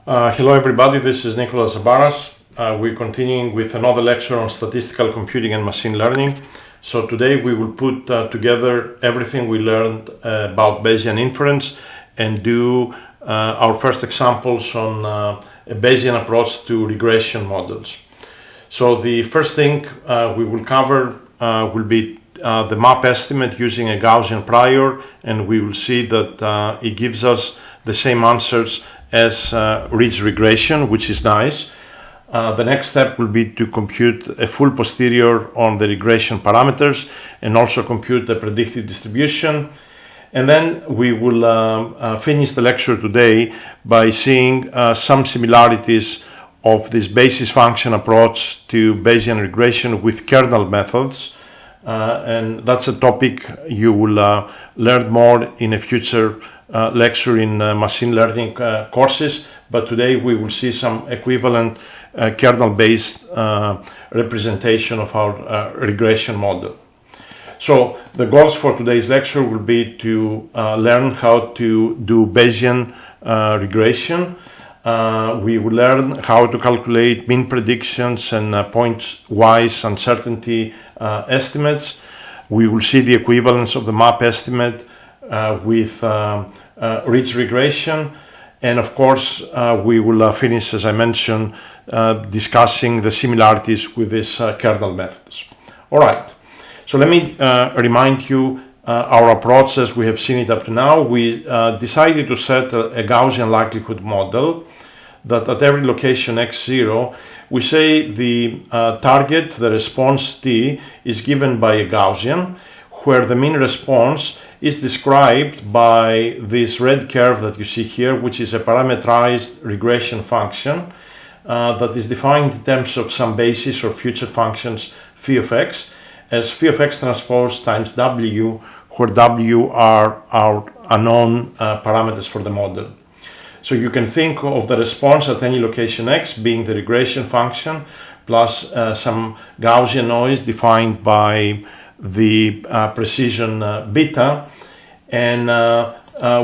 Hello everybody, this is Nicolas Zabaras. We're continuing with another lecture on statistical computing and machine learning. So today we will put together everything we learned about Bayesian inference and do our first examples on a Bayesian approach to regression models. So the first thing we will cover will be the map estimate using a Gaussian prior, and we will see that it gives us the same answers as ridge regression, which is nice. The next step will be to compute a full posterior on the regression parameters and also compute the predictive distribution. And then we will finish the lecture today by seeing some similarities of this basis function approach to Bayesian regression with kernel methods. And that's a topic you will learn more in a future lecture in machine learning courses, but today we will see some equivalent kernel-based representation of our regression model. So the goals for today's lecture will be to learn how to do Bayesian regression. We will learn how to calculate mean predictions and pointwise uncertainty estimates. We will see the equivalence of the map estimate with ridge regression, and of course we will finish, as I mentioned, discussing the similarities with these kernel methods. All right, so let me remind you our approach as we have seen it up to now. We decided to set a Gaussian likelihood model that at every location x0 we say the target, the response t, is given by a Gaussian, where the mean response is described by this red curve that you see here, which is a parameterized regression function that is defined in terms of some basis or future functions phi of x as phi of x transpose times w, where w are our unknown parameters for the model. So you can think of the response at any location x being the regression function plus some Gaussian noise defined by the precision beta, and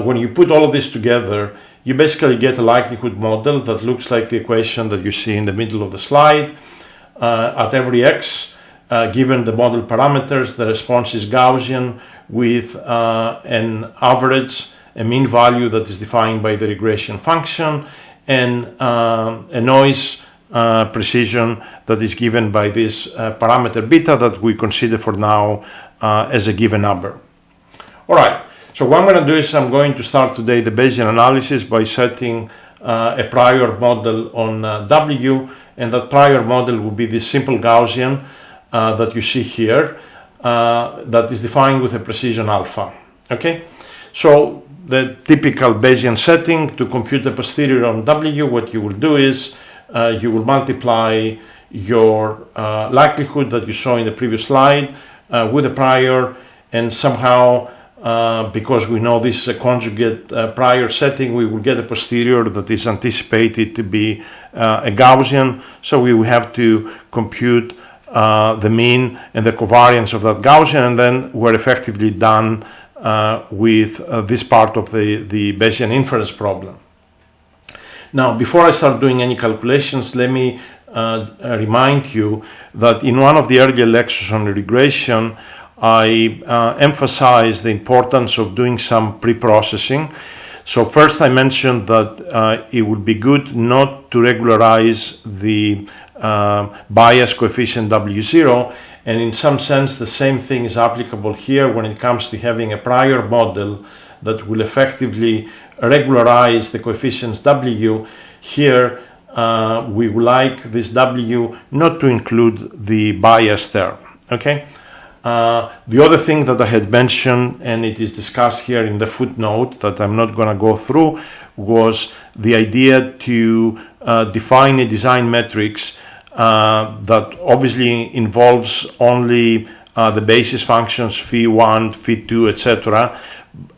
when you put all of this together, you basically get a likelihood model that looks like the equation that you see in the middle of the slide. At every x, given the model parameters, the response is Gaussian with an average, a mean value that is defined by the regression function, and a noise precision that is given by this parameter beta that we consider for now as a given number. All right, so what I'm going to do is I'm going to start today the Bayesian analysis by setting a prior model on W, and that prior model will be this simple Gaussian that you see here that is defined with a precision alpha. Okay, so the typical Bayesian setting to compute the posterior on W, what you will do is you will multiply your likelihood that you saw in the previous slide with the prior, and somehow because we know this is a conjugate prior setting, we will get a posterior that is anticipated to be a Gaussian, so we will have to compute the mean and the covariance of that Gaussian, and then we're effectively done with this part of the Bayesian inference problem. Now, before I start doing any calculations, let me remind you that in one of the earlier lectures on regression, I emphasized the importance of doing some pre-processing. So first I mentioned that it would be good not to regularize the bias coefficient W0, and in some sense the same thing is applicable here when it comes to having a prior model that will effectively regularize the coefficients W. Here we would like this W not to include the bias term. Okay. The other thing that I had mentioned, and it is discussed here in the footnote that I'm not going to go through, was the idea to define a design matrix that obviously involves only the basis functions phi1, phi2, etc.,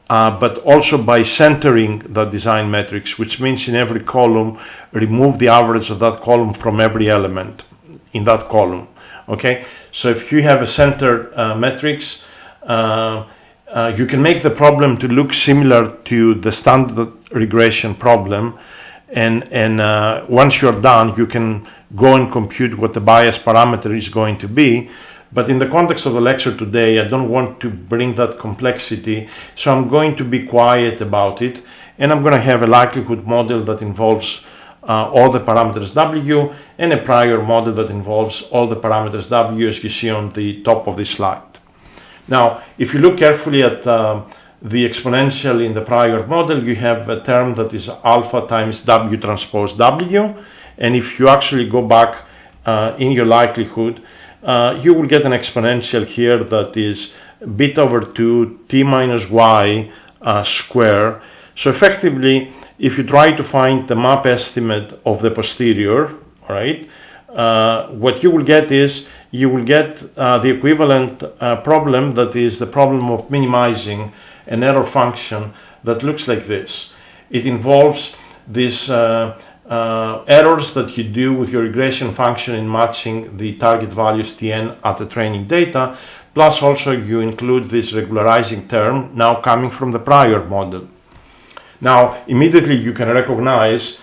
but also by centering that design matrix, which means in every column, remove the average of that column from every element in that column. Okay, so if you have a centered matrix, you can make the problem to look similar to the standard regression problem, and once you're done, you can go and compute what the bias parameter is going to be. But in the context of the lecture today, I don't want to bring that complexity, so I'm going to be quiet about it, and I'm going to have a likelihood model that involves all the parameters W, and a prior model that involves all the parameters W, as you see on the top of this slide. Now, if you look carefully at the exponential in the prior model, you have a term that is alpha times W transpose W, and if you actually go back in your likelihood, you will get an exponential here that is beta over 2 t minus y square. So effectively, if you try to find the map estimate of the posterior, right, what you will get is you will get the equivalent problem, that is the problem of minimizing an error function that looks like this. It involves these errors that you do with your regression function in matching the target values Tn at the training data, plus also you include this regularizing term now coming from the prior model. Now, immediately you can recognize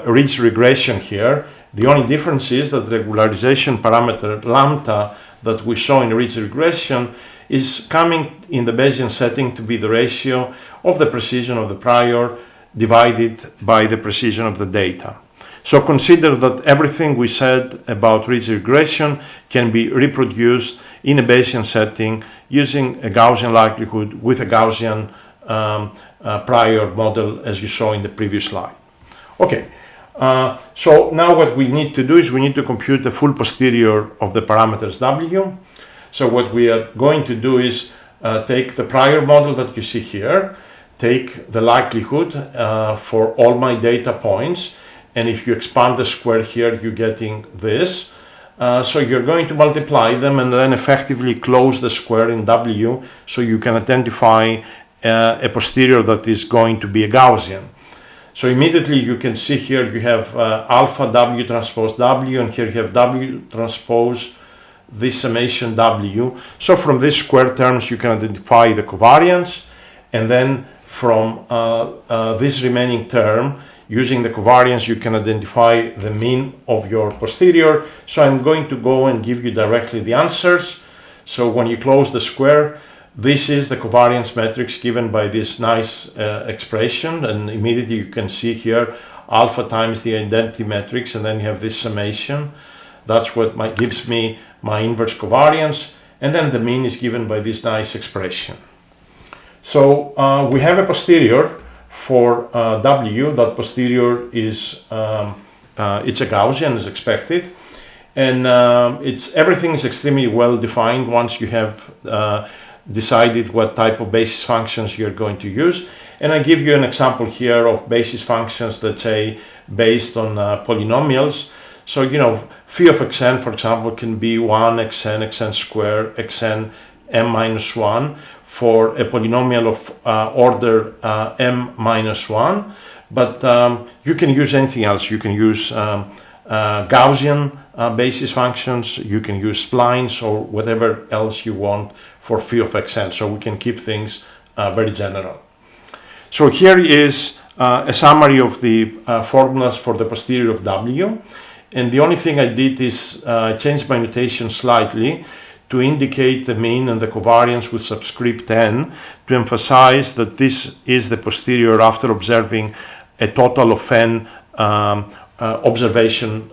ridge regression here. The only difference is that the regularization parameter lambda that we show in ridge regression is coming in the Bayesian setting to be the ratio of the precision of the prior divided by the precision of the data. So consider that everything we said about ridge regression can be reproduced in a Bayesian setting using a Gaussian likelihood with a Gaussian prior model, as you saw in the previous slide. Okay, so now what we need to do is we need to compute the full posterior of the parameters W. So what we are going to do is take the prior model that you see here, take the likelihood for all my data points, and if you expand the square here, you're getting this. So you're going to multiply them and then effectively close the square in W, so you can identify a posterior that is going to be a Gaussian. So immediately you can see here you have alpha W transpose W, and here you have W transpose this summation W. So from these square terms you can identify the covariance, and then from this remaining term, using the covariance, you can identify the mean of your posterior. So I'm going to go and give you directly the answers. So when you close the square, this is the covariance matrix given by this nice expression, and immediately you can see here alpha times the identity matrix, and then you have this summation. That's what gives me my inverse covariance, and then the mean is given by this nice expression. So we have a posterior for W. That posterior is it's a Gaussian as expected, and everything is extremely well defined once you have decided what type of basis functions you're going to use. And I give you an example here of basis functions, let's say based on polynomials. So you know, phi of xn, for example, can be 1 xn, xn squared, xn m minus 1 for a polynomial of order m minus 1, but you can use anything else. You can use Gaussian basis functions, you can use splines, or whatever else you want for phi of xn, so we can keep things very general. So here is a summary of the formulas for the posterior of W, and the only thing I did is change my notation slightly to indicate the mean and the covariance with subscript n, to emphasize that this is the posterior after observing a total of n observation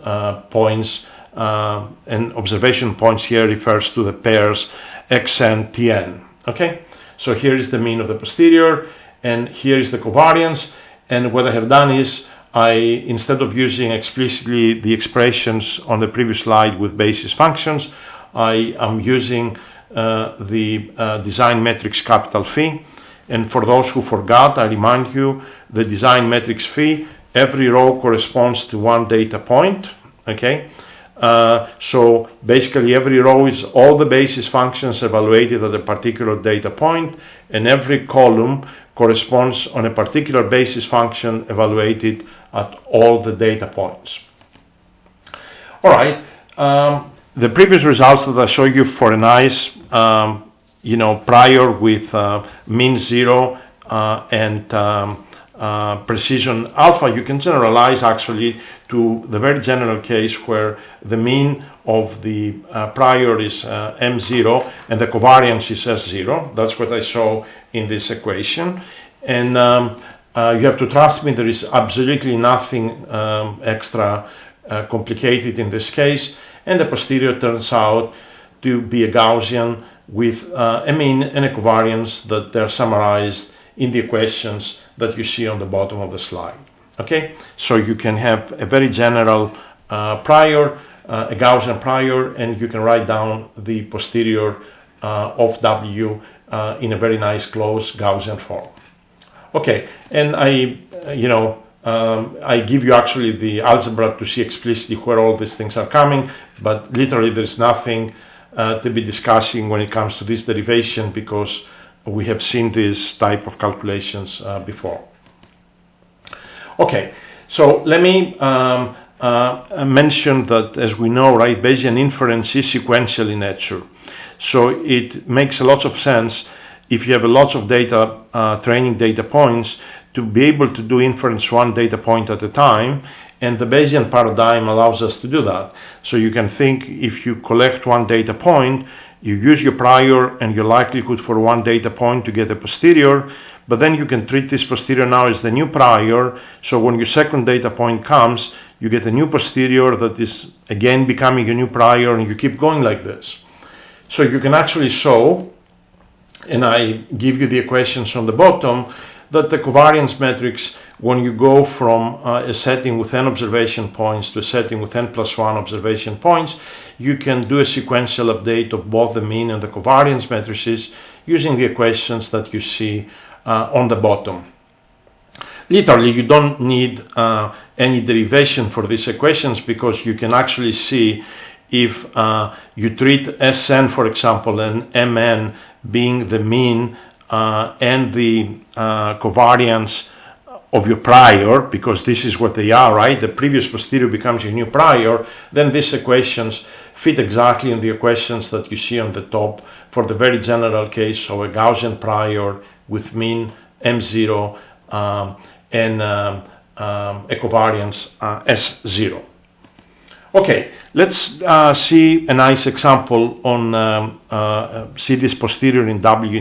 points, and observation points here refers to the pairs xn tn. Okay, so here is the mean of the posterior, and here is the covariance. And what I have done is instead of using explicitly the expressions on the previous slide with basis functions, I am using the design matrix capital phi. And for those who forgot, I remind you, the design matrix phi, every row corresponds to one data point. Okay, so basically every row is all the basis functions evaluated at a particular data point, and every column corresponds on a particular basis function evaluated at all the data points. All right. The previous results that I showed you for a nice, prior with mean 0 and precision alpha, you can generalize actually to the very general case where the mean of the prior is m0 and the covariance is s0. That's what I saw in this equation. And you have to trust me, there is absolutely nothing extra complicated in this case. And the posterior turns out to be a Gaussian with a mean and a covariance that they're summarized in the equations that you see on the bottom of the slide. Okay, so you can have a very general prior, a Gaussian prior, and you can write down the posterior of W in a very nice closed Gaussian form. Okay, and I give you actually the algebra to see explicitly where all these things are coming, but literally there's nothing to be discussing when it comes to this derivation because we have seen this type of calculations before. Okay, so let me mention that, as we know, right, Bayesian inference is sequential in nature. So it makes a lot of sense if you have a lot of data, training data points, to be able to do inference one data point at a time. And the Bayesian paradigm allows us to do that. So you can think if you collect one data point, you use your prior and your likelihood for one data point to get a posterior, but then you can treat this posterior now as the new prior. So when your second data point comes, you get a new posterior that is again becoming a new prior, and you keep going like this. So you can actually show, and I give you the equations on the bottom, that the covariance matrix, when you go from a setting with n observation points to a setting with n+1 observation points, you can do a sequential update of both the mean and the covariance matrices using the equations that you see on the bottom. Literally, you don't need any derivation for these equations because you can actually see if you treat Sn, for example, and Mn being the mean and the covariance of your prior, because this is what they are, right? The previous posterior becomes your new prior, then these equations fit exactly in the equations that you see on the top for the very general case of a Gaussian prior with mean M0 and a covariance S0. Okay, let's see a nice example on see this posterior in W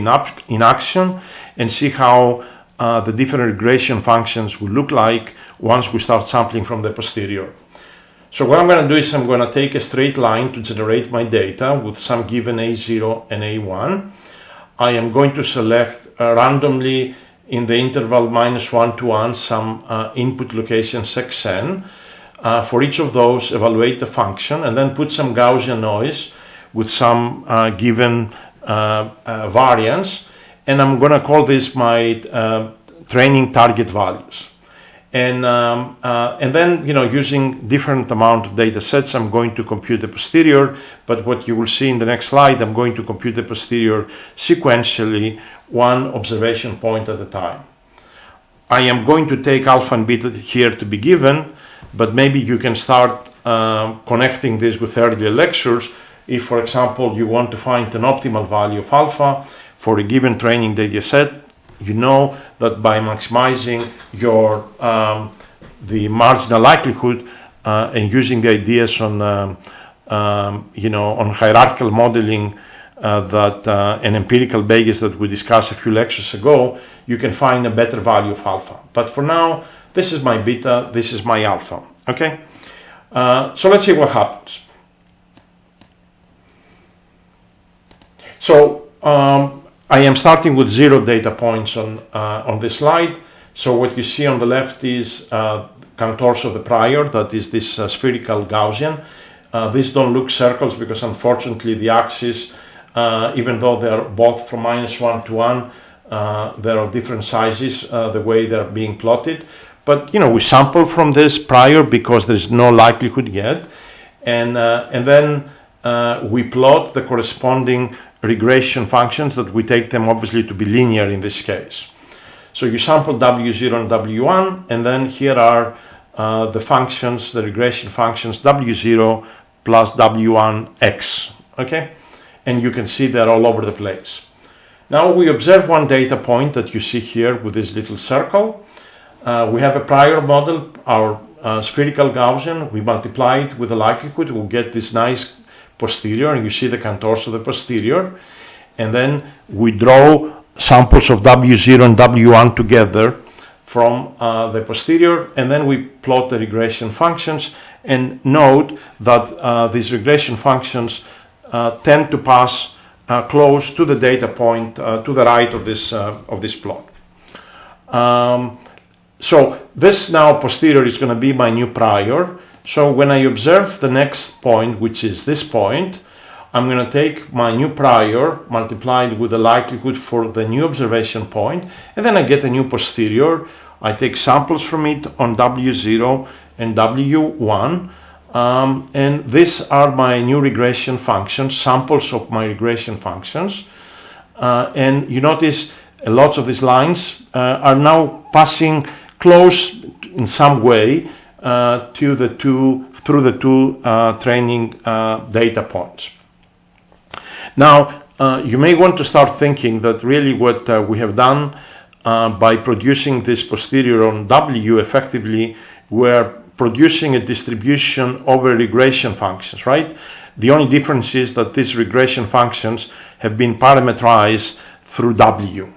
in action and see how the different regression functions will look like once we start sampling from the posterior. So what I'm going to do is I'm going to take a straight line to generate my data with some given A0 and A1. I am going to select randomly in the interval -1 to 1 some input locations xn. For each of those, evaluate the function and then put some Gaussian noise with some given variance. And I'm going to call this my training target values. And then, using different amount of data sets, I'm going to compute the posterior. But what you will see in the next slide, I'm going to compute the posterior sequentially, one observation point at a time. I am going to take alpha and beta here to be given, but maybe you can start connecting this with earlier lectures. If, for example, you want to find an optimal value of alpha for a given training data set, you know that by maximizing your the marginal likelihood and using the ideas on on hierarchical modeling that and empirical Bayes that we discussed a few lectures ago, you can find a better value of alpha. But for now, this is my beta, this is my alpha. Okay, so let's see what happens. So I am starting with 0 data points on this slide. So what you see on the left is contours of the prior, that is this spherical Gaussian. These don't look circles because unfortunately the axis, even though they are both from -1 to 1, they are of different sizes, the way they're being plotted. But we sample from this prior because there's no likelihood yet, and then we plot the corresponding regression functions that we take them obviously to be linear in this case. So you sample W0 and W1, and then here are the functions, the regression functions W0 plus W1x, okay? And you can see they're all over the place. Now we observe one data point that you see here with this little circle. We have a prior model, our spherical Gaussian. We multiply it with the likelihood, we'll get this nice posterior, and you see the contours of the posterior. And then we draw samples of W0 and W1 together from the posterior, and then we plot the regression functions. And note that these regression functions tend to pass close to the data point to the right of this plot. So this now posterior is going to be my new prior. So when I observe the next point, which is this point, I'm going to take my new prior multiplied with the likelihood for the new observation point, and then I get a new posterior. I take samples from it on W0 and W1, and these are my new regression functions, samples of my regression functions. And you notice lots of these lines are now passing close in some way through the two training data points. Now, you may want to start thinking that really what we have done by producing this posterior on W, effectively we're producing a distribution over regression functions, right? The only difference is that these regression functions have been parameterized through W.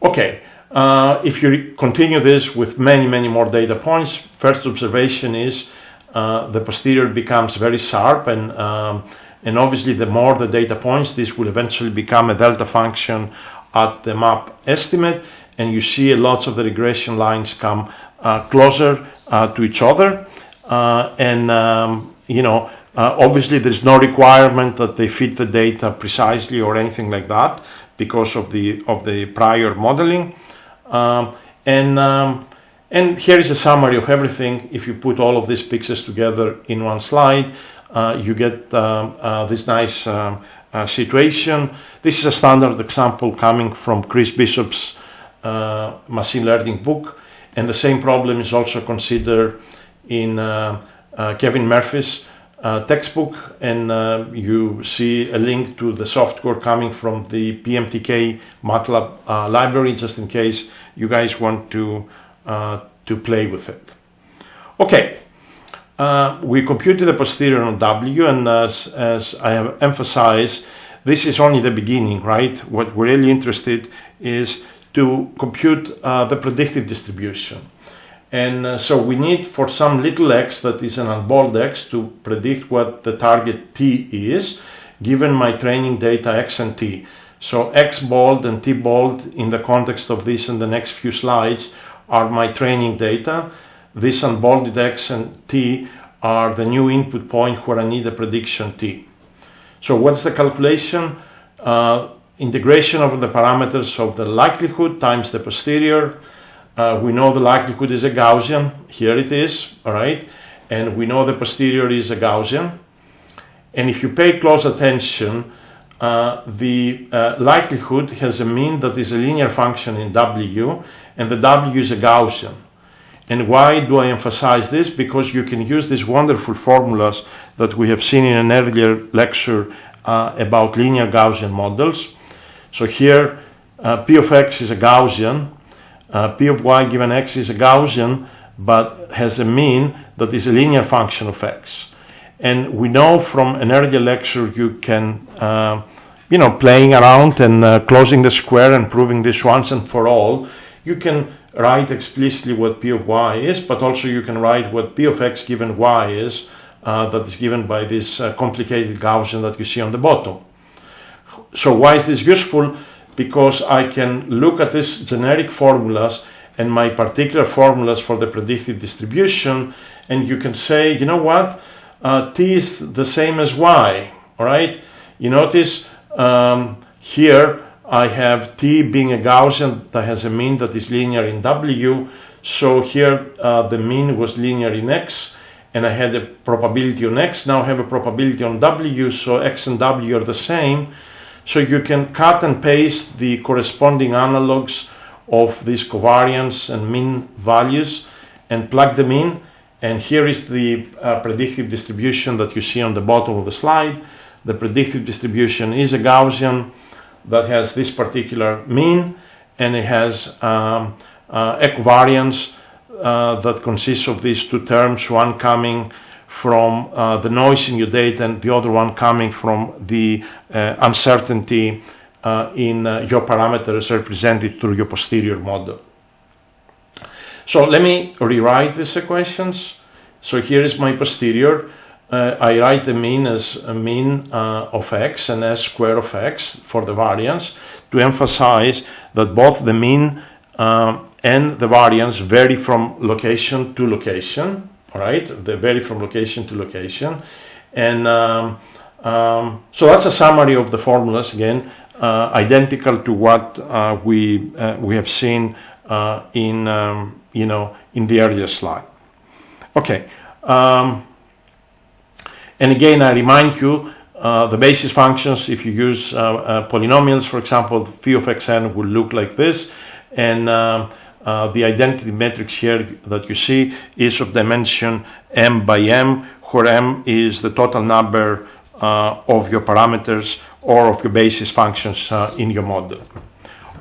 Okay, if you continue this with many more data points, first observation is the posterior becomes very sharp, and obviously the more the data points, this will eventually become a delta function at the map estimate, and you see lots of the regression lines come closer to each other, obviously there's no requirement that they fit the data precisely or anything like that because of the prior modeling, and here is a summary of everything. If you put all of these pictures together in one slide, you get this nice situation. This is a standard example coming from Chris Bishop's machine learning book, and the same problem is also considered in Kevin Murphy's textbook, and you see a link to the software coming from the PMTK MATLAB library, just in case you guys want to play with it. Okay. We computed the posterior on W, and as I have emphasized, this is only the beginning, right? What we're really interested is to compute the predictive distribution. And so we need, for some little x that is an unbold x, to predict what the target t is, given my training data x and t. So x bold and t bold in the context of this and the next few slides are my training data. This unbolded x and t are the new input point where I need a prediction t. So what's the calculation? Integration over the parameters of the likelihood times the posterior. We know the likelihood is a Gaussian. Here it is, all right? And we know the posterior is a Gaussian. And if you pay close attention, the likelihood has a mean that is a linear function in W, and the W is a Gaussian. And why do I emphasize this? Because you can use these wonderful formulas that we have seen in an earlier lecture about linear Gaussian models. So here, P of x is a Gaussian, P of y given x is a Gaussian, but has a mean that is a linear function of x. And we know from an earlier lecture you can, playing around and closing the square and proving this once and for all, you can write explicitly what P of y is, but also you can write what P of x given y is, that is given by this complicated Gaussian that you see on the bottom. So why is this useful? Because I can look at these generic formulas and my particular formulas for the predictive distribution, and you can say, you know what, t is the same as y, all right? You notice here I have t being a Gaussian that has a mean that is linear in W, so here the mean was linear in x, and I had a probability on x. Now I have a probability on W, so x and W are the same. So you can cut and paste the corresponding analogs of these covariance and mean values and plug them in. And here is the predictive distribution that you see on the bottom of the slide. The predictive distribution is a Gaussian that has this particular mean, and it has equivariance that consists of these two terms, one coming from the noise in your data and the other one coming from the uncertainty in your parameters represented through your posterior model. So let me rewrite these equations. So here is my posterior. I write the mean as a mean of x and s square of x for the variance, to emphasize that both the mean and the variance vary from location to location. All right, they vary from location to location. And so that's a summary of the formulas, again, identical to what we have seen in the earlier slide. Okay. And again, I remind you, the basis functions, if you use polynomials, for example, phi of xn will look like this. And the identity matrix here that you see is of dimension m by m, where m is the total number of your parameters or of your basis functions in your model.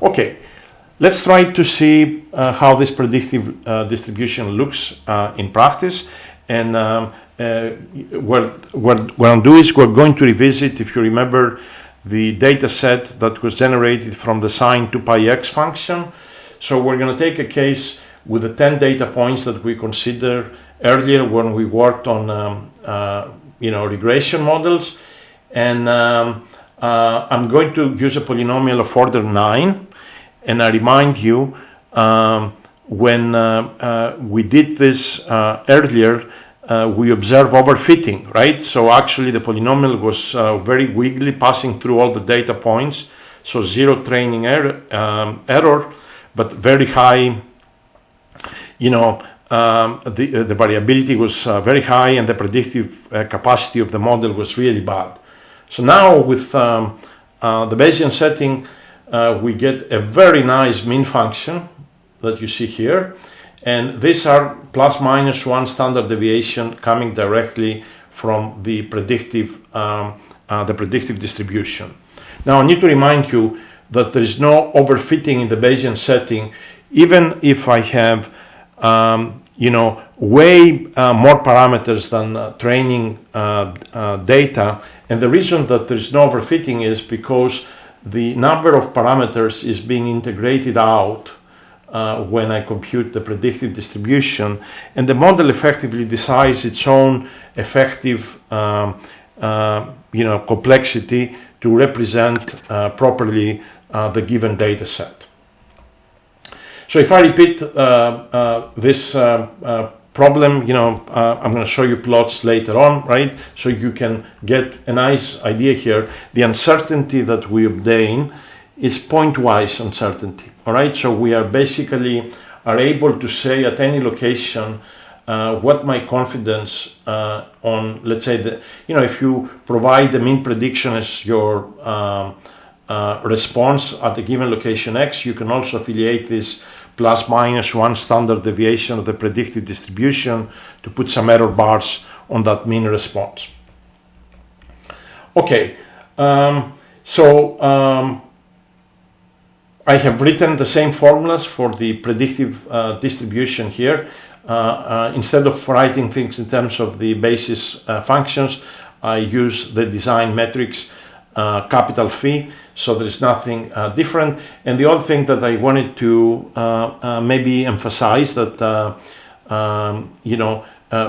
Okay, let's try to see how this predictive distribution looks in practice. And what I'll do is we're going to revisit, if you remember, the data set that was generated from the sine 2 pi x function. So we're going to take a case with the 10 data points that we considered earlier when we worked on regression models. And I'm going to use a polynomial of order 9. And I remind you, when we did this earlier, we observed overfitting, right? So actually the polynomial was very wiggly, passing through all the data points. So zero training error, but very high, the variability was very high, and the predictive capacity of the model was really bad. So now with the Bayesian setting, we get a very nice mean function that you see here. And these are plus minus 1 standard deviation coming directly from the predictive distribution. Now I need to remind you that there is no overfitting in the Bayesian setting, even if I have way more parameters than training data. And the reason that there is no overfitting is because the number of parameters is being integrated out when I compute the predictive distribution, and the model effectively decides its own effective complexity to represent properly the given data set. So if I repeat this problem, I'm going to show you plots later on, right? So you can get a nice idea here. The uncertainty that we obtain is pointwise uncertainty. All right, so we are basically able to say at any location what my confidence on, let's say, if you provide the mean prediction as your response at a given location X, you can also affiliate this plus minus 1 standard deviation of the predicted distribution to put some error bars on that mean response. Okay, I have written the same formulas for the predictive distribution here. Instead of writing things in terms of the basis functions, I use the design metrics capital phi, so there is nothing different. And the other thing that I wanted to maybe emphasize that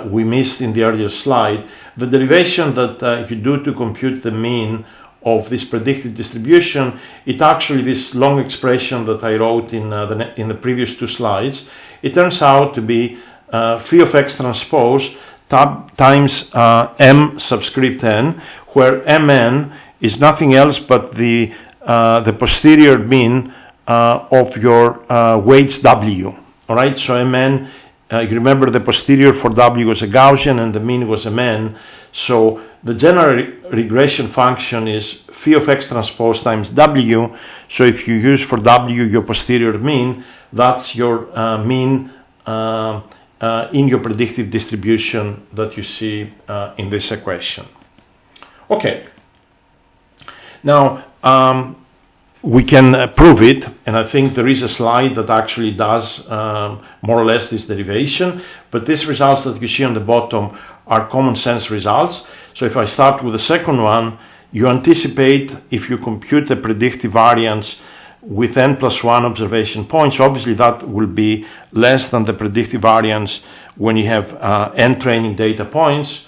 we missed in the earlier slide, the derivation that you do to compute the mean of this predicted distribution, it actually, this long expression that I wrote in the previous two slides, it turns out to be phi of x transpose times m subscript n, where mn is nothing else but the posterior mean of your weights w. All right, so mn, you remember the posterior for w was a Gaussian and the mean was mn. So the general regression function is phi of x transpose times w. So if you use for w your posterior mean, that's your mean in your predictive distribution that you see in this equation. Okay. Now, we can prove it, and I think there is a slide that actually does more or less this derivation, but these results that you see on the bottom are common sense results. So if I start with the second one, you anticipate if you compute the predictive variance with n plus 1 observation points, obviously that will be less than the predictive variance when you have n training data points.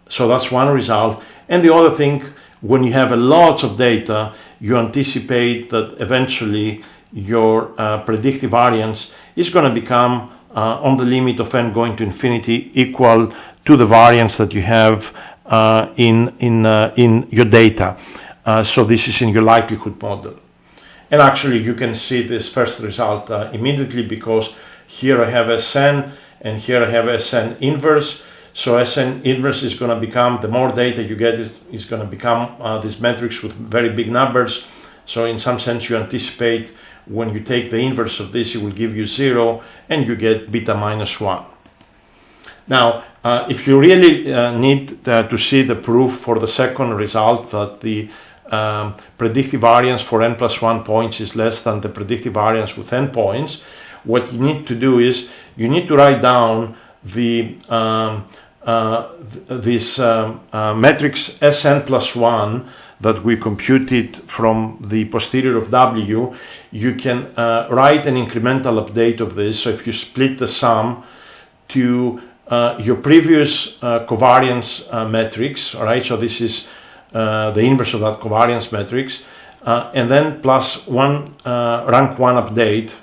So that's one result. And the other thing, when you have a lot of data, you anticipate that eventually your predictive variance is going to become on the limit of n going to infinity equal to the variance that you have in your data. So this is in your likelihood model. And actually you can see this first result immediately, because here I have Sn and here I have Sn inverse. So Sn inverse is going to become, the more data you get is going to become this matrix with very big numbers. So in some sense you anticipate when you take the inverse of this, it will give you 0 and you get beta minus 1. Now, if you really need to see the proof for the second result, that the predictive variance for n plus 1 points is less than the predictive variance with n points, what you need to do is you need to write down the this matrix Sn plus 1 that we computed from the posterior of W. You can write an incremental update of this. So if you split the sum to your previous covariance matrix, all right, so this is the inverse of that covariance matrix, and then plus one rank 1 update.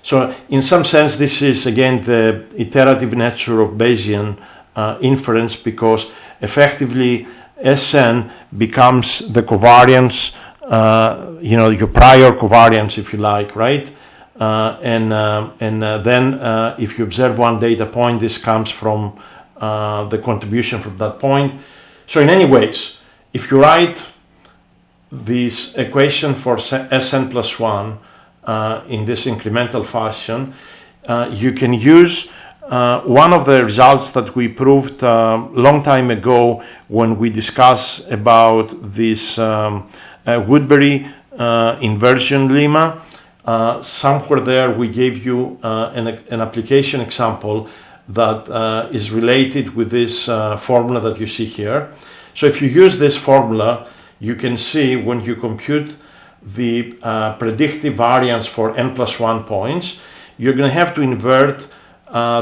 So in some sense this is again the iterative nature of Bayesian inference, because effectively Sn becomes the covariance, your prior covariance, if you like, right? And then if you observe one data point, this comes from the contribution from that point. So in any ways, if you write this equation for Sn plus 1 in this incremental fashion, you can use one of the results that we proved a long time ago when we discussed about this Woodbury inversion lemma. Somewhere there we gave you an application example that is related with this formula that you see here. So if you use this formula, you can see when you compute the predictive variance for n plus 1 points, you're going to have to invert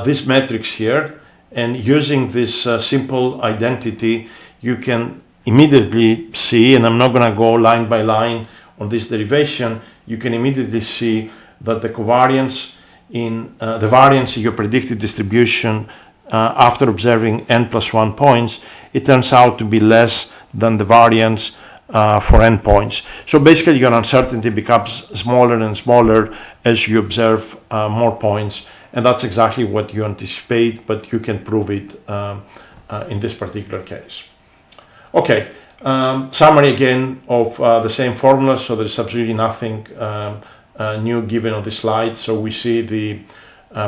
this matrix here, and using this simple identity you can immediately see, and I'm not going to go line by line on this derivation, you can immediately see that the covariance in the variance in your predicted distribution after observing n plus 1 points, it turns out to be less than the variance for n points. So basically your uncertainty becomes smaller and smaller as you observe more points, and that's exactly what you anticipate, but you can prove it in this particular case. Okay, summary again of the same formula, so there's absolutely nothing new given on this slide. So we see the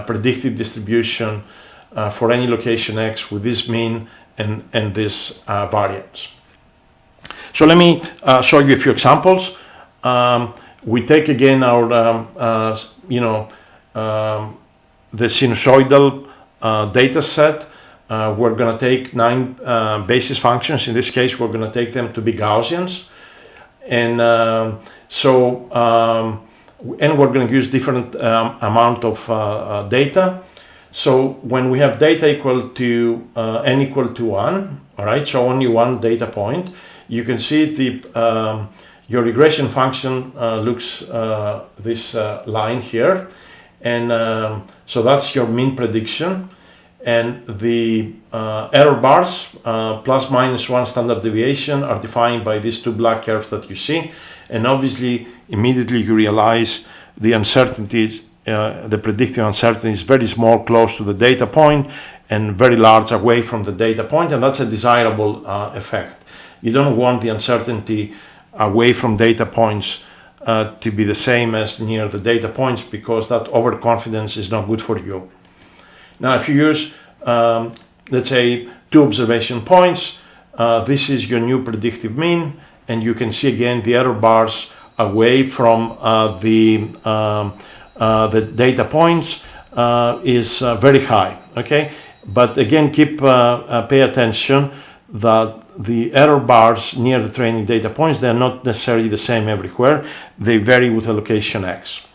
predicted distribution for any location x with this mean and this variance. So let me show you a few examples. We take again our, the sinusoidal data set. We're going to take 9 basis functions. In this case, we're going to take them to be Gaussians. And and we're going to use different amount of data. So when we have data equal to n equal to 1, all right, so only one data point, you can see the your regression function looks this line here, and so that's your mean prediction, and the error bars plus minus 1 standard deviation are defined by these 2 black curves that you see, and obviously immediately you realize the uncertainties, the predictive uncertainty is very small close to the data point and very large away from the data point, and that's a desirable effect. You don't want the uncertainty away from data points to be the same as near the data points, because that overconfidence is not good for you. Now, if you use, let's say, 2 observation points, this is your new predictive mean, and you can see again the error bars away from the data points is very high. Okay, but again, pay attention that the error bars near the training data points, they're not necessarily the same everywhere. They vary with a location X.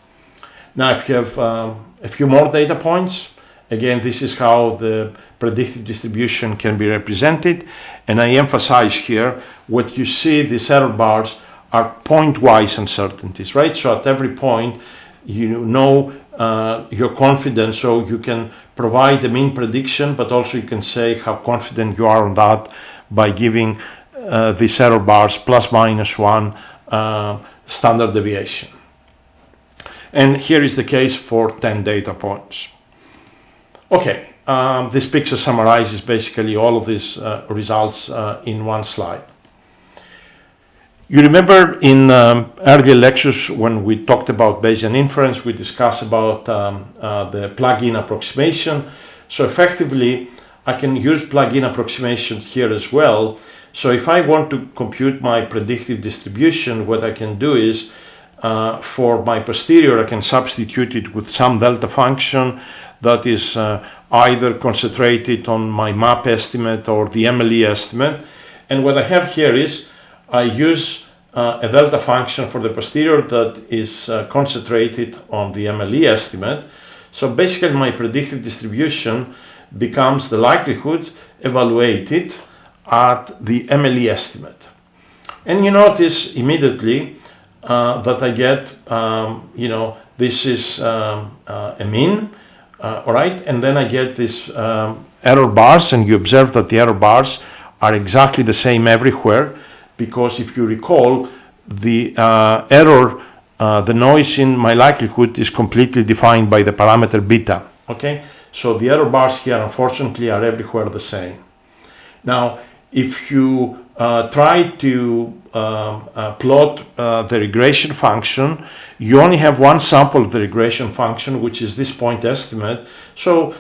Now, if you have a few more data points, again, this is how the predictive distribution can be represented. And I emphasize here, what you see, these error bars are pointwise uncertainties, right? So at every point, you know your confidence, so you can provide the mean prediction, but also you can say how confident you are on that by giving these error bars plus minus 1 standard deviation. And here is the case for 10 data points. Okay, this picture summarizes basically all of these results in one slide. You remember in earlier lectures when we talked about Bayesian inference, we discussed about the plug-in approximation. So effectively, I can use plug-in approximations here as well. So if I want to compute my predictive distribution, what I can do is for my posterior, I can substitute it with some delta function that is either concentrated on my map estimate or the MLE estimate. And what I have here is I use a delta function for the posterior that is concentrated on the MLE estimate. So basically my predictive distribution becomes the likelihood evaluated at the MLE estimate. And you notice immediately that I get, this is a mean, all right, and then I get these error bars, and you observe that the error bars are exactly the same everywhere, because if you recall, the error, the noise in my likelihood is completely defined by the parameter beta, okay? So the error bars here, unfortunately, are everywhere the same. Now, if you try to plot the regression function, you only have one sample of the regression function, which is this point estimate. So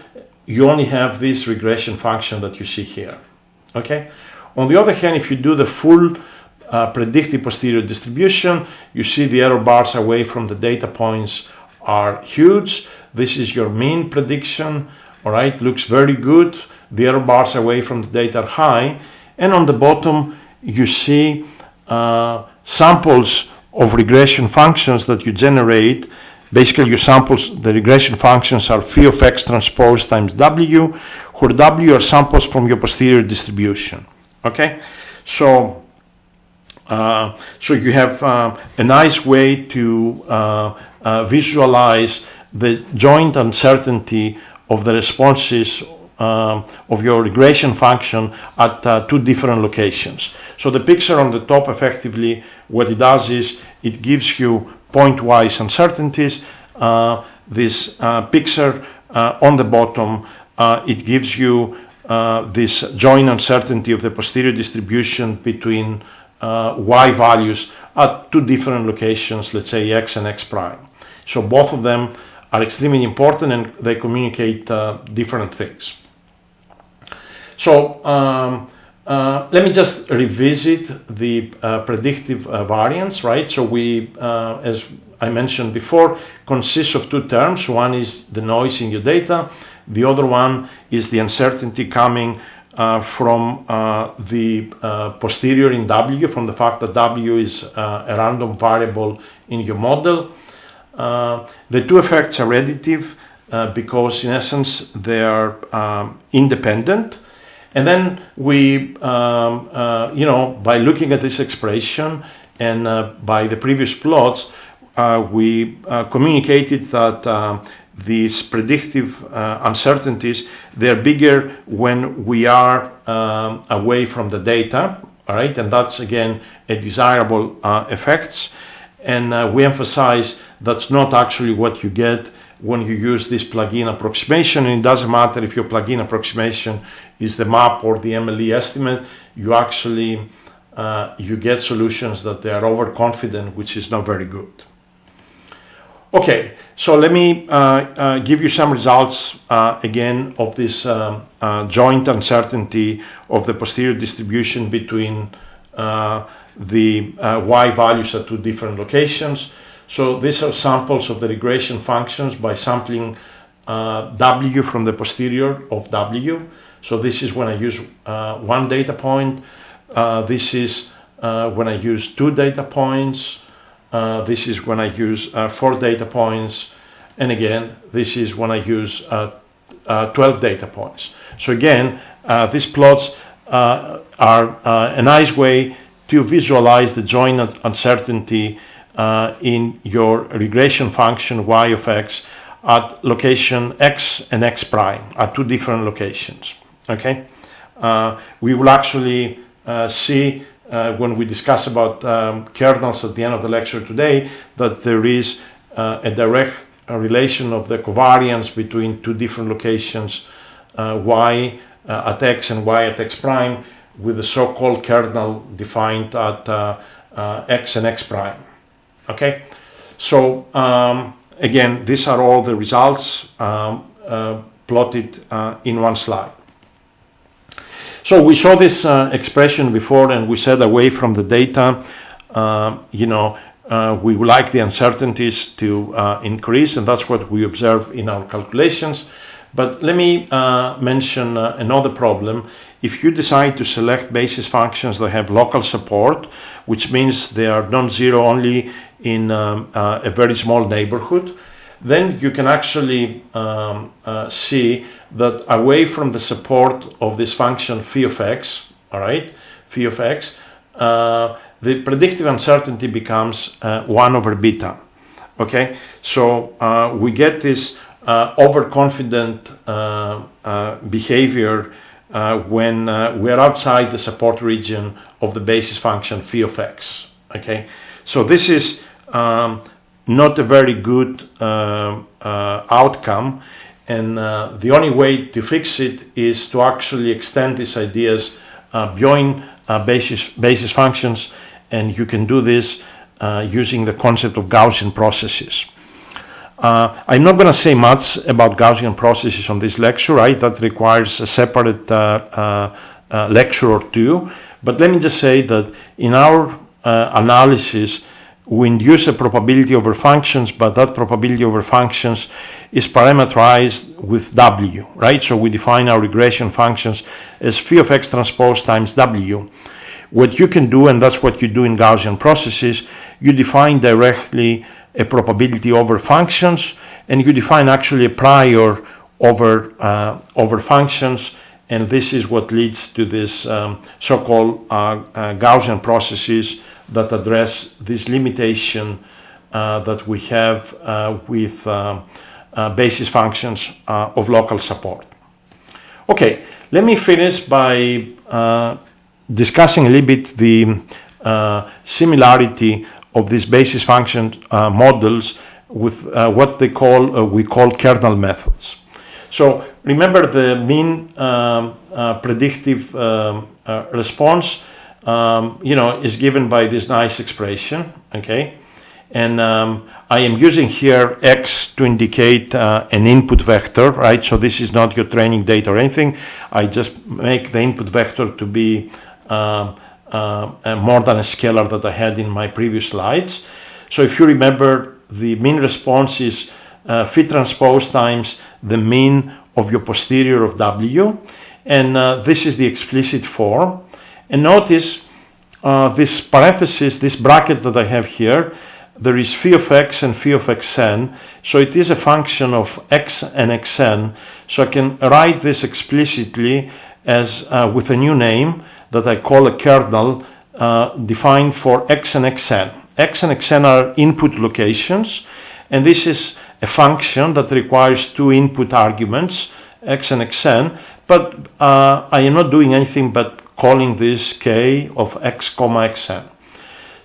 you only have this regression function that you see here, okay? On the other hand, if you do the full predictive posterior distribution, you see the error bars away from the data points are huge. This is your mean prediction, all right, looks very good. The error bars away from the data are high. And on the bottom, you see samples of regression functions that you generate. Basically, your samples, the regression functions are phi of x transpose times w, where w are samples from your posterior distribution. Okay, so you have a nice way to visualize the joint uncertainty of the responses of your regression function at two different locations. So the picture on the top, effectively, what it does is it gives you pointwise uncertainties. This picture on the bottom, it gives you this joint uncertainty of the posterior distribution between y values at two different locations, let's say x and x prime. So both of them are extremely important and they communicate different things. So let me just revisit the predictive variance, right? So we, as I mentioned before, consists of two terms. One is the noise in your data. The other one is the uncertainty coming from the posterior in W, from the fact that W is a random variable in your model. The two effects are additive because in essence they are independent. And then we, by looking at this expression and by the previous plots, we communicated that these predictive uncertainties, they're bigger when we are away from the data, all right? And that's, again, a desirable effects. And we emphasize that's not actually what you get when you use this plug-in approximation. And it doesn't matter if your plug-in approximation is the map or the MLE estimate, you actually, you get solutions that they are overconfident, which is not very good. Okay, so let me give you some results again of this joint uncertainty of the posterior distribution between the y values at two different locations. So these are samples of the regression functions by sampling w from the posterior of w. So this is when I use one data point. This is when I use 2 data points. This is when I use 4 data points. And again, this is when I use 12 data points. So again, these plots are a nice way to visualize the joint uncertainty in your regression function y of x at location x and x prime at 2 different locations. Okay, we will actually see when we discuss about kernels at the end of the lecture today that there is a direct relation of the covariance between 2 different locations, y at x and y at x prime, with the so-called kernel defined at x and x prime. Okay, so again, these are all the results plotted in one slide. So we saw this expression before, and we said away from the data, we would like the uncertainties to increase, and that's what we observe in our calculations. But let me mention another problem. If you decide to select basis functions that have local support, which means they are non-zero only in a very small neighborhood, then you can actually see that away from the support of this function phi of x, all right, phi of x, the predictive uncertainty becomes 1 over beta. Okay, so we get this overconfident behavior when we are outside the support region of the basis function phi of x. Okay, so this is not a very good outcome, and the only way to fix it is to actually extend these ideas beyond basis functions, and you can do this using the concept of Gaussian processes. I'm not going to say much about Gaussian processes on this lecture, right? That requires a separate lecture or two. But let me just say that in our analysis, we induce a probability over functions, but that probability over functions is parameterized with W, right? So we define our regression functions as phi of x transpose times W. What you can do, and that's what you do in Gaussian processes, you define directly a probability over functions, and you define actually a prior over functions, and this is what leads to this so-called Gaussian processes that address this limitation that we have with basis functions of local support. Okay, let me finish by discussing a little bit the similarity of these basis function models with what we call kernel methods. So remember, the mean predictive response is given by this nice expression, okay? And I am using here x to indicate an input vector, right? So this is not your training data or anything. I just make the input vector to be more than a scalar that I had in my previous slides. So if you remember, the mean response is phi transpose times the mean of your posterior of W, and this is the explicit form. And notice this parenthesis, this bracket that I have here, there is phi of x and phi of xn, so it is a function of x and xn, so I can write this explicitly as with a new name that I call a kernel defined for x and xn. X and xn are input locations, and this is a function that requires 2 input arguments, x and xn, but I am not doing anything but calling this k of x comma xn.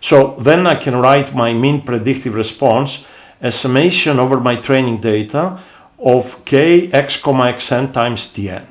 So then I can write my mean predictive response as summation over my training data of k x comma xn times tn.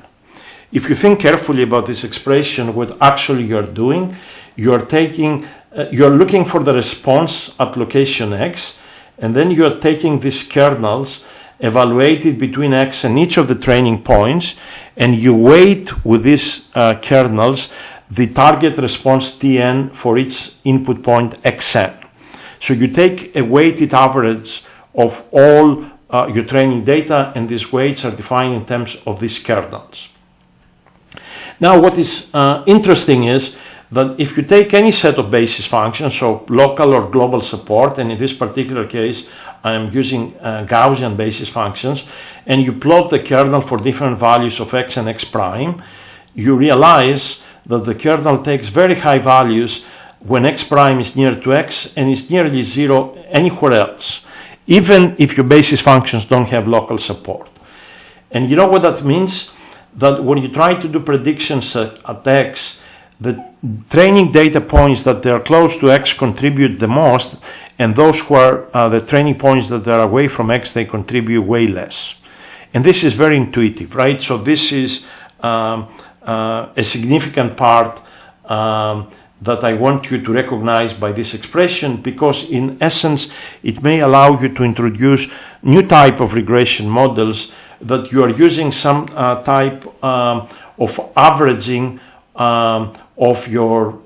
If you think carefully about this expression, what actually you're doing, you're looking for the response at location x, and then you're taking these kernels evaluated between x and each of the training points, and you weight with these kernels the target response Tn for each input point xn. So you take a weighted average of all your training data, and these weights are defined in terms of these kernels. Now, what is interesting is that if you take any set of basis functions, so local or global support, and in this particular case, I am using Gaussian basis functions, and you plot the kernel for different values of x and x prime, you realize that the kernel takes very high values when x prime is near to x and is nearly zero anywhere else, even if your basis functions don't have local support. And you know what that means? That when you try to do predictions at x, the training data points that they are close to x contribute the most, and those who are the training points that are away from x, they contribute way less. And this is very intuitive, right? So this is a significant part that I want you to recognize by this expression, because in essence, it may allow you to introduce new type of regression models that you are using some type of averaging of your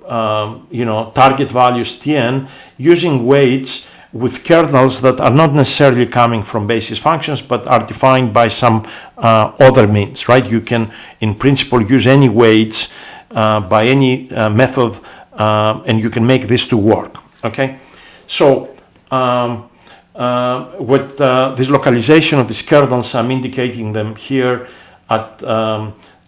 target values Tn using weights with kernels that are not necessarily coming from basis functions but are defined by some other means, right? You can in principle use any weights by any method and you can make this to work, okay? So with this localization of these kernels, I'm indicating them here at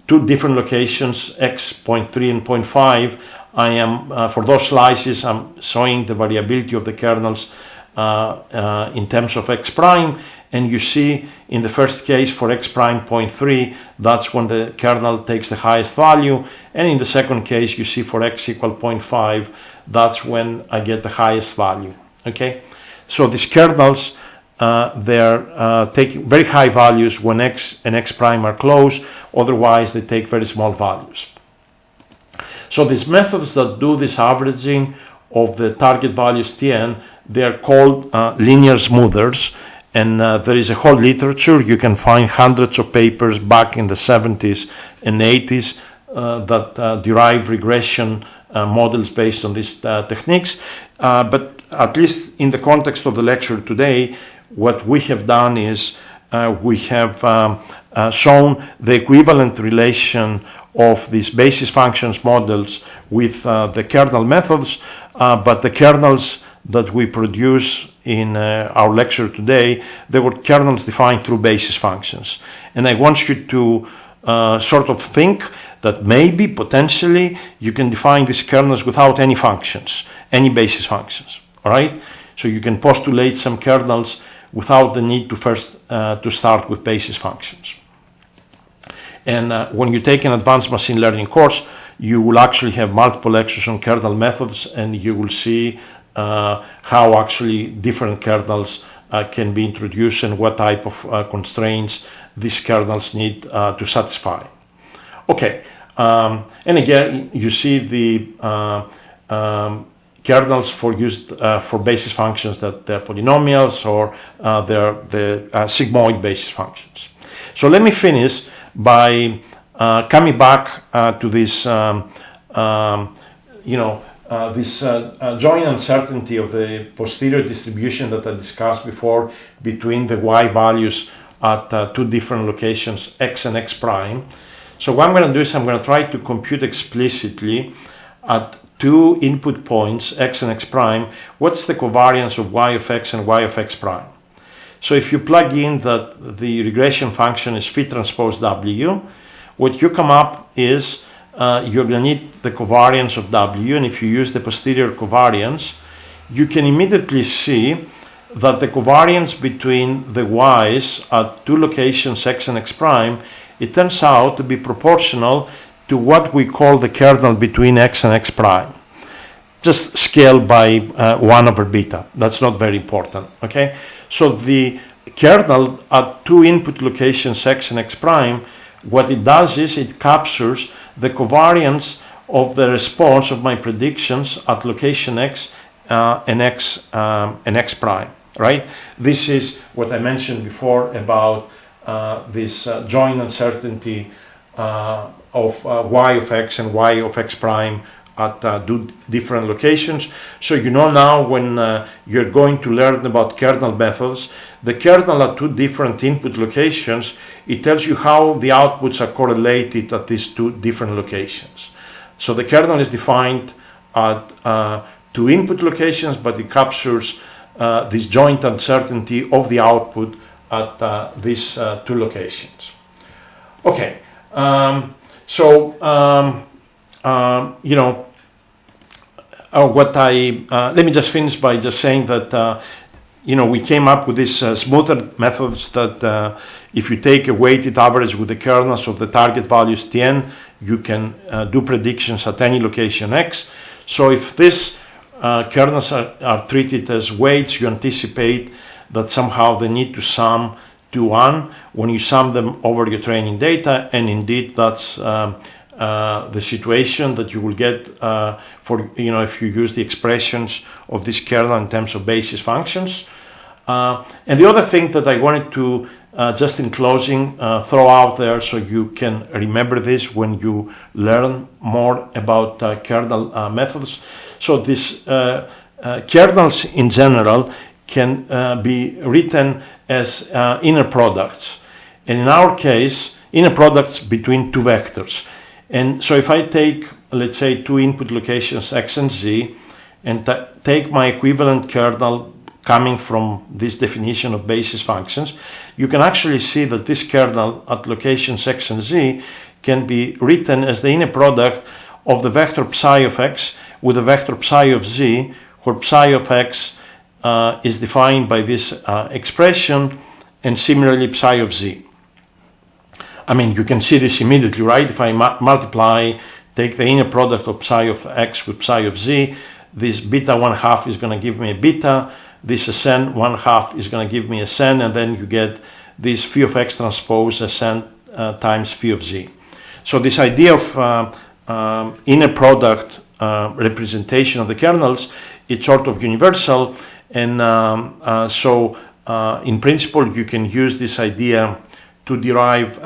two different locations, x.3 and 0.5. I am, for those slices, I'm showing the variability of the kernels in terms of x prime. And you see in the first case for x prime 0.3, that's when the kernel takes the highest value. And in the second case, you see for x equal 0.5, that's when I get the highest value, okay? So these kernels, they're taking very high values when x and x prime are close, otherwise they take very small values. So these methods that do this averaging of the target values Tn, they are called linear smoothers, and there is a whole literature. You can find hundreds of papers back in the 70s and 80s that derive regression models based on these techniques, but at least in the context of the lecture today, what we have done is we have shown the equivalent relation of these basis functions models with the kernel methods, but the kernels that we produce in our lecture today, they were kernels defined through basis functions. And I want you to sort of think that maybe, potentially, you can define these kernels without any functions, any basis functions, all right? So you can postulate some kernels without the need to first to start with basis functions. And when you take an advanced machine learning course, you will actually have multiple lectures on kernel methods, and you will see how actually different kernels can be introduced and what type of constraints these kernels need to satisfy. Okay, and again, you see the kernels for used for basis functions that they're polynomials or they're the sigmoid basis functions. So let me finish by coming back to this, this joint uncertainty of the posterior distribution that I discussed before between the y values at two different locations, x and x prime. So what I'm going to do is I'm going to try to compute explicitly at two input points, x and x prime, what's the covariance of y of x and y of x prime. So if you plug in that the regression function is phi transpose w, what you come up is you're going to need the covariance of w, and if you use the posterior covariance, you can immediately see that the covariance between the y's at two locations, x and x prime, it turns out to be proportional to what we call the kernel between x and x prime. Just scaled by 1 over beta. That's not very important, okay? So the kernel at two input locations, x and x prime, what it does is it captures the covariance of the response of my predictions at location x and x prime, right? This is what I mentioned before about this joint uncertainty y of x and y of x prime at different locations. So you know now when you're going to learn about kernel methods, the kernel at two different input locations, it tells you how the outputs are correlated at these two different locations. So the kernel is defined at two input locations, but it captures this joint uncertainty of the output at these two locations. Okay, you know, let me just finish by just saying that you know, we came up with these smoother methods that if you take a weighted average with the kernels of the target values Tn, you can do predictions at any location x. So if these kernels are treated as weights, you anticipate that somehow they need to sum to 1 when you sum them over your training data, and indeed that's the situation that you will get for, you know, if you use the expressions of this kernel in terms of basis functions. And the other thing that I wanted to just in closing throw out there so you can remember this when you learn more about kernel methods. So this kernels in general can be written as inner products, and in our case inner products between two vectors. And so if I take, let's say, two input locations x and z, and take my equivalent kernel coming from this definition of basis functions, you can actually see that this kernel at locations x and z can be written as the inner product of the vector psi of x with the vector psi of z, where psi of x is defined by this expression, and similarly psi of z. I mean, you can see this immediately, right? If I multiply, take the inner product of psi of x with psi of z, this beta 1/2 is going to give me a beta, this Sn 1/2 is going to give me a Sn, and then you get this phi of x transpose Sn times phi of z. So this idea of inner product representation of the kernels, it's sort of universal, and in principle you can use this idea to derive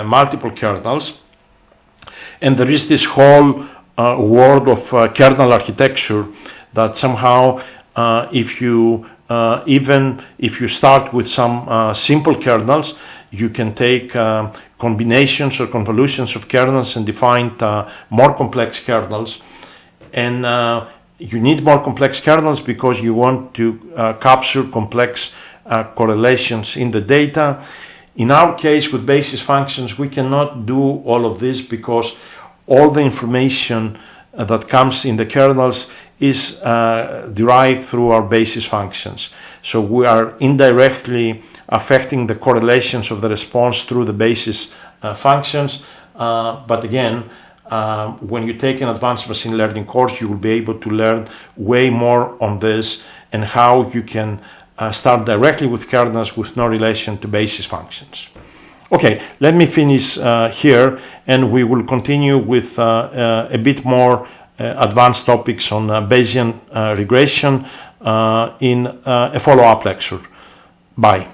multiple kernels. And there is this whole world of kernel architecture that somehow if you even if you start with some simple kernels, you can take combinations or convolutions of kernels and define more complex kernels. And you need more complex kernels because you want to capture complex correlations in the data. In our case, with basis functions, we cannot do all of this because all the information that comes in the kernels is derived through our basis functions. So we are indirectly affecting the correlations of the response through the basis functions. But again, when you take an advanced machine learning course, you will be able to learn way more on this and how you can start directly with kernels with no relation to basis functions. Okay, let me finish here, and we will continue with a bit more advanced topics on Bayesian regression in a follow-up lecture. Bye.